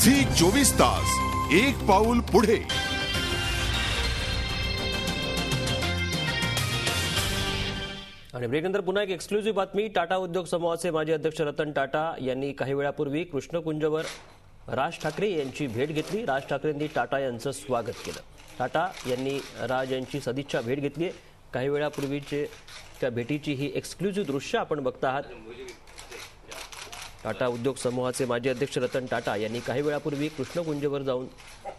Zee 24 तास एक पाऊल पुढे। आणि ब्रेकनंतर पुन्हा एक एक्सक्लुझिव्ह बातमी। टाटा उद्योग समूहाचे माजी अध्यक्ष रतन टाटा यांनी काही वेळापूर्वी कृष्णकुंजवर राज ठाकरे यांची भेट घेतली। राज ठाकरेंनी टाटा यांचं स्वागत केलं। टाटा यांनी राज यांची सदिच्छा भेट घेतली। काही वेळापूर्वीचे त्या भेटीची ही एक्सक्लुझिव्ह दृश्य आपण बघता आहात। टाटा उद्योग समूहाचे माजी अध्यक्ष रतन टाटा यांनी काही वेळापूर्वी कृष्णकुंजवर जाऊन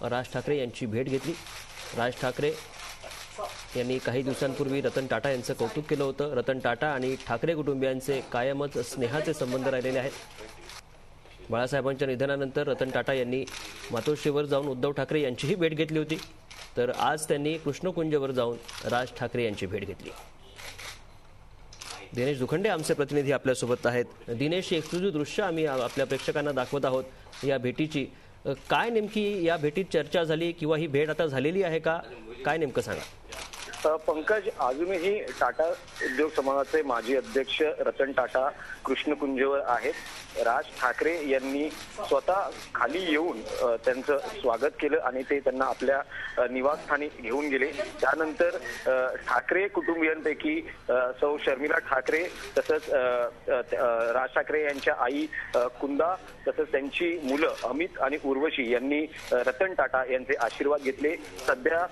राज ठाकरे यांची भेट घेतली। राज ठाकरे यांनी काही दिवसांपूर्वी रतन टाटा यांचं कौतुक केलं होतं। रतन टाटा आणि ठाकरे कुटुंबियांचे कायमच स्नेहाचे संबंध राहिलेले आहेत। बाळासाहेबांच्या निधनानंतर रतन टाटा यांनी मातोश्रीवर जाऊन उद्धव ठाकरे यांचीही भेट घेतली होती, तर आज त्यांनी कृष्णकुंजवर जाऊन राज ठाकरे यांची भेट घेतली। दिनेश दुखंडे आमचे प्रतिनिधी आपल्यासोबत आहेत। दिनेश, एक्सक्लुझिव्ह दृश्य आम्ही आपल्या प्रेक्षकांना दाखवत आहोत या भेटीची। काय नेमकी या भेटीत चर्चा झाली किंवा ही भेट आता झालेली आहे का, काय नेमकं सांगा? पंकज, अजूनही टाटा उद्योग समूहाचे माजी अध्यक्ष रतन टाटा कृष्णकुंजवर आहेत। राज ठाकरे यांनी स्वतः खाली येऊन त्यांचं स्वागत केलं आणि ते त्यांना आपल्या निवासस्थानी घेऊन गेले। त्यानंतर ठाकरे कुटुंबियांपैकी सौ शर्मिला ठाकरे तसंच राज ठाकरे यांच्या आई कुंदा तसंच त्यांची मुलं अमित आणि उर्वशी यांनी रतन टाटा यांचे आशीर्वाद घेतले। सध्या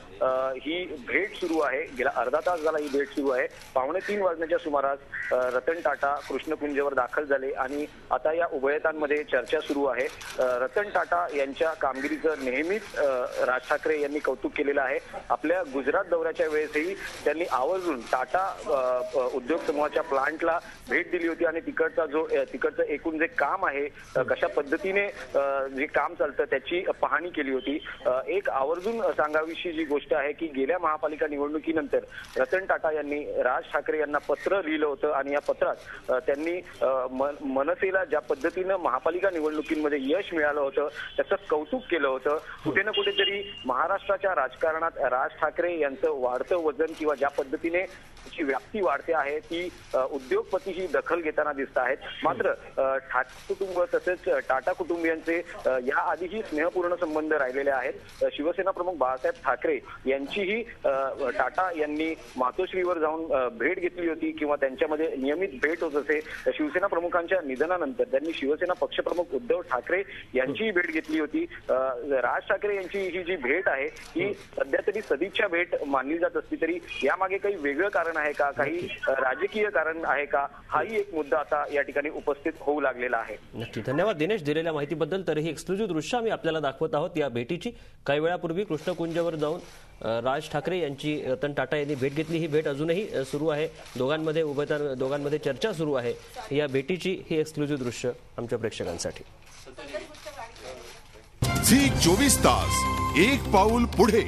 ही भेट सुरू आहे। गेला अर्धा तास झाला ही भेट सुरू आहे। 2:45 वाजण्याच्या सुमारास रतन टाटा कृष्णकुंजवर दाखल झाले आणि आता या उभयतांमध्ये चर्चा सुरू आहे। रतन टाटा यांच्या कामगिरीचं नेहमीच राज ठाकरे यांनी कौतुक केलेलं आहे। आपल्या गुजरात दौऱ्याच्या वेळेसही त्यांनी आवर्जून टाटा उद्योग समूहाच्या प्लांटला भेट दिली होती आणि तिकडचं एकूण जे काम आहे, कशा पद्धतीने जे काम चालतं त्याची पाहणी केली होती। एक आवर्जून सांगावीशी जी गोष्ट आहे की गेल्या महापालिका निवडणुकीनंतर रतन टाटा यांनी राज ठाकरे यांना पत्र लिहिलं होतं आणि या पत्रात त्यांनी मनसेला ज्या पद्धतीनं महापालिका निवडणुकीमध्ये यश मिळालं होतं त्याचं कौतुक केलं होतं। कुठे ना कुठेतरी महाराष्ट्राच्या राजकारणात राज ठाकरे यांचं वाढतं वजन किंवा ज्या पद्धतीने त्याची व्याप्ती वाढते आहे ती उद्योगपती ही दखल घेताना दिसत आहेत। मात्र ठाकरे कुटुंब तसेच टाटा कुटुंबियांचे याआधीही स्नेहपूर्ण संबंध राहिलेले आहेत। शिवसेना प्रमुख बाळासाहेब ठाकरे यांचीही टाटा यांनी मातोश्रीवर जाऊन भेट घेतली होती किंवा त्यांच्यामध्ये नियमित भेट होत असे। शिवसेना प्रमुखांच्या निधनानंतर त्यांनी शिवसेना पक्षप्रमुख उद्धव ठाकरे यांचीही भेट घेतली होती। राज ठाकरे यांची ही जी भेट आहे ही सध्या तरी सदिच्छा भेट मानली जात असली तरी यामागे काही वेगळं कारण आहे का, काही राजकीय कारण आहे का, हाही एक मुद्दा आता या ठिकाणी उपस्थित होऊ लागलेला आहे। नक्की, धन्यवाद दिनेश दिलेल्या माहितीबद्दल। तर ही एक्सक्लुझिव्ह दृश्य आम्ही आपल्याला दाखवत आहोत या भेटीची। काही वेळापूर्वी कृष्णकुंजवर जाऊन राज ठाकरे यांची रतन टाटा यांनी भेट घेतली। ही भेट अजूनही सुरू आहे। दोघांमध्ये चर्चा सुरू आहे। या भेटीची ही एक्सक्लुझिव्ह दृश्य आमच्या प्रेक्षकांसाठी। झी 24 तास एक पाऊल पुढे।